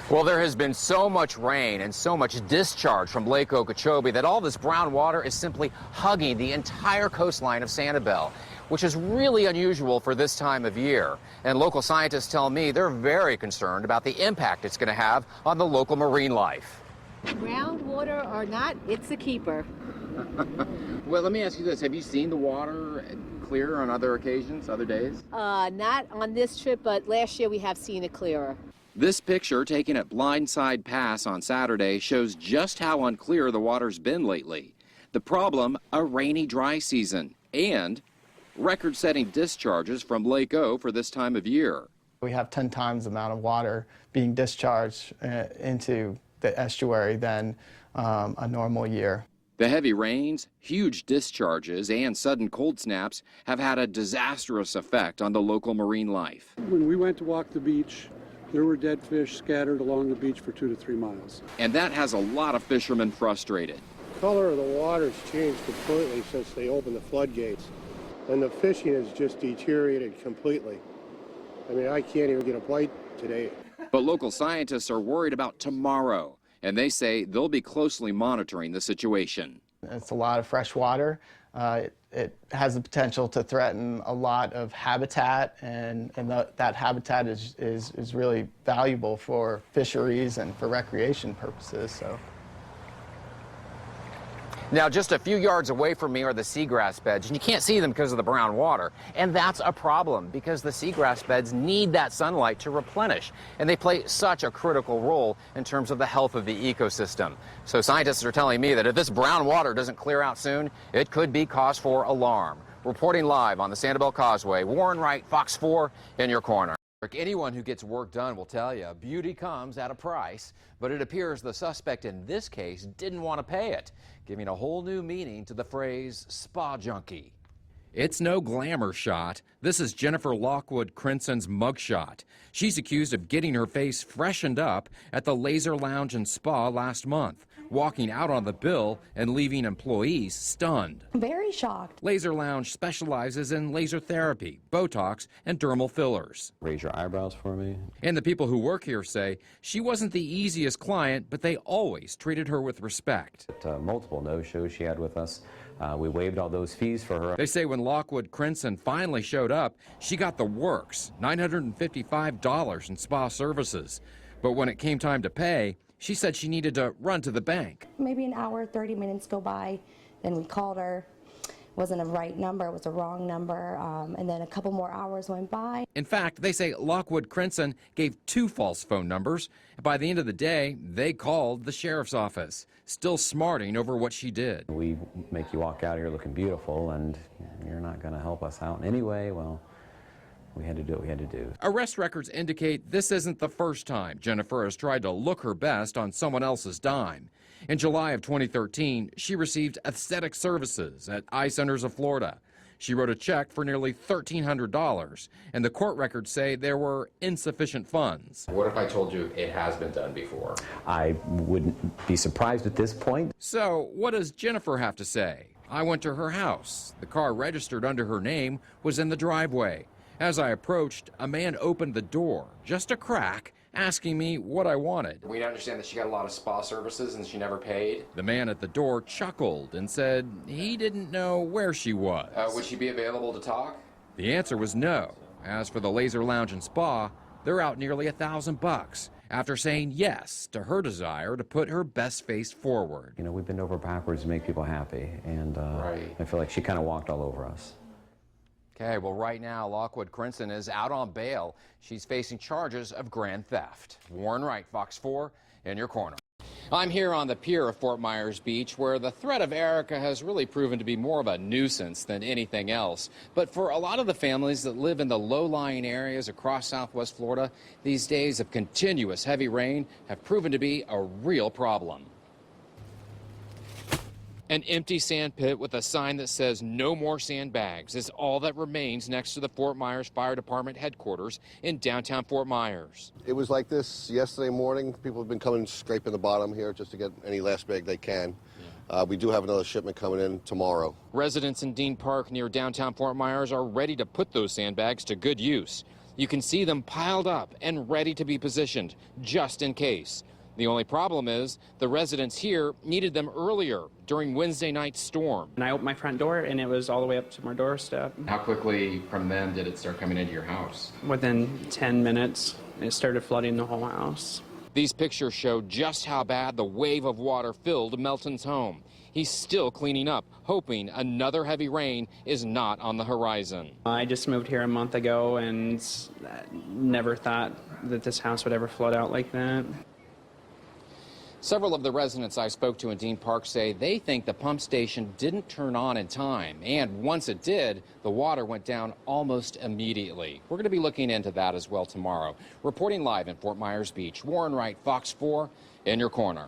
Well, there has been so much rain and so much discharge from Lake Okeechobee that all this brown water is simply hugging the entire coastline of Sanibel, which is really unusual for this time of year. And local scientists tell me they're very concerned about the impact it's going to have on the local marine life. Brown water or not, it's a keeper. Well, let me ask you this. Have you seen the water clear on other occasions, other days? Not on this trip, but last year we have seen it clearer. This picture taken at Blindside Pass on Saturday shows just how unclear the water's been lately. The problem, a rainy dry season and record-setting discharges from Lake O for this time of year. We have 10 times the amount of water being discharged into the estuary than a normal year. The heavy rains, huge discharges, and sudden cold snaps have had a disastrous effect on the local marine life. When we went to walk the beach, there were dead fish scattered along the beach for 2 to 3 miles. And that has a lot of fishermen frustrated. The color of the water's changed completely since they opened the floodgates, and the fishing has just deteriorated completely. I mean, I can't even get a bite today. But local scientists are worried about tomorrow, and they say they'll be closely monitoring the situation. It's a lot of fresh water. It has the potential to threaten a lot of habitat, and that habitat is really valuable for fisheries and for recreation purposes. So. Now, just a few yards away from me are the seagrass beds, and you can't see them because of the brown water. And that's a problem because the seagrass beds need that sunlight to replenish, and they play such a critical role in terms of the health of the ecosystem. So scientists are telling me that if this brown water doesn't clear out soon, it could be cause for alarm. Reporting live on the Sanibel Causeway, Warren Wright, Fox 4, in your corner. Anyone who gets work done will tell you beauty comes at a price, but it appears the suspect in this case didn't want to pay it, giving a whole new meaning to the phrase spa junkie. It's no glamour shot. This is Jennifer Lockwood Crinson's mugshot. She's accused of getting her face freshened up at the Laser Lounge and Spa last month, walking out on the bill and leaving employees stunned. Very shocked. Laser Lounge specializes in laser therapy, Botox, and dermal fillers. Raise your eyebrows for me. And the people who work here say she wasn't the easiest client, but they always treated her with respect. Multiple no-shows she had with us. We waived all those fees for her. They say when Lockwood Crinson finally showed up, she got the works, $955 in spa services. But when it came time to pay, she said she needed to run to the bank. Maybe an hour, 30 minutes go by, then we called her. Wasn't a right number, it was a wrong number, and then a couple more hours went by. In fact, they say Lockwood Crinson gave 2 false phone numbers. By the end of the day, they called the sheriff's office, still smarting over what she did. We make you walk out here looking beautiful, and you're not going to help us out in any way. Well, we had to do what we had to do. Arrest records indicate this isn't the first time Jennifer has tried to look her best on someone else's dime. In July of 2013, she received aesthetic services at Eye Centers of Florida. She wrote a check for nearly $1,300, and the court records say there were insufficient funds. What if I told you it has been done before? I wouldn't be surprised at this point. So what does Jennifer have to say? I went to her house. The car registered under her name was in the driveway. As I approached, a man opened the door, just a crack, asking me what I wanted. We understand that she got a lot of spa services and she never paid. The man at the door chuckled and said he didn't know where she was. Would she be available to talk? The answer was no. As for the Laser Lounge and Spa, they're out nearly $1,000 after saying yes to her desire to put her best face forward. You know, we've been over backwards to make people happy, and Right. I feel like she kind of walked all over us. Okay, well, right now, Lockwood Crinson is out on bail. She's facing charges of grand theft. Warren Wright, Fox 4, in your corner. I'm here on the pier of Fort Myers Beach, where the threat of Erica has really proven to be more of a nuisance than anything else. But for a lot of the families that live in the low-lying areas across Southwest Florida, these days of continuous heavy rain have proven to be a real problem. An empty sand pit with a sign that says no more sandbags is all that remains next to the Fort Myers Fire Department headquarters in downtown Fort Myers. It was like this yesterday morning. People have been coming scraping the bottom here just to get any last bag they can. We do have another shipment coming in tomorrow. Residents in Dean Park near downtown Fort Myers are ready to put those sandbags to good use. You can see them piled up and ready to be positioned, just in case. The only problem is the residents here needed them earlier during Wednesday night's storm. And I opened my front door, and it was all the way up to my doorstep. How quickly from then did it start coming into your house? Within 10 minutes, it started flooding the whole house. These pictures show just how bad the wave of water filled Melton's home. He's still cleaning up, hoping another heavy rain is not on the horizon. I just moved here a month ago and never thought that this house would ever flood out like that. Several of the residents I spoke to in Dean Park say they think the pump station didn't turn on in time, and once it did, the water went down almost immediately. We're going to be looking into that as well tomorrow. Reporting live in Fort Myers Beach, Warren Wright, Fox 4, in your corner.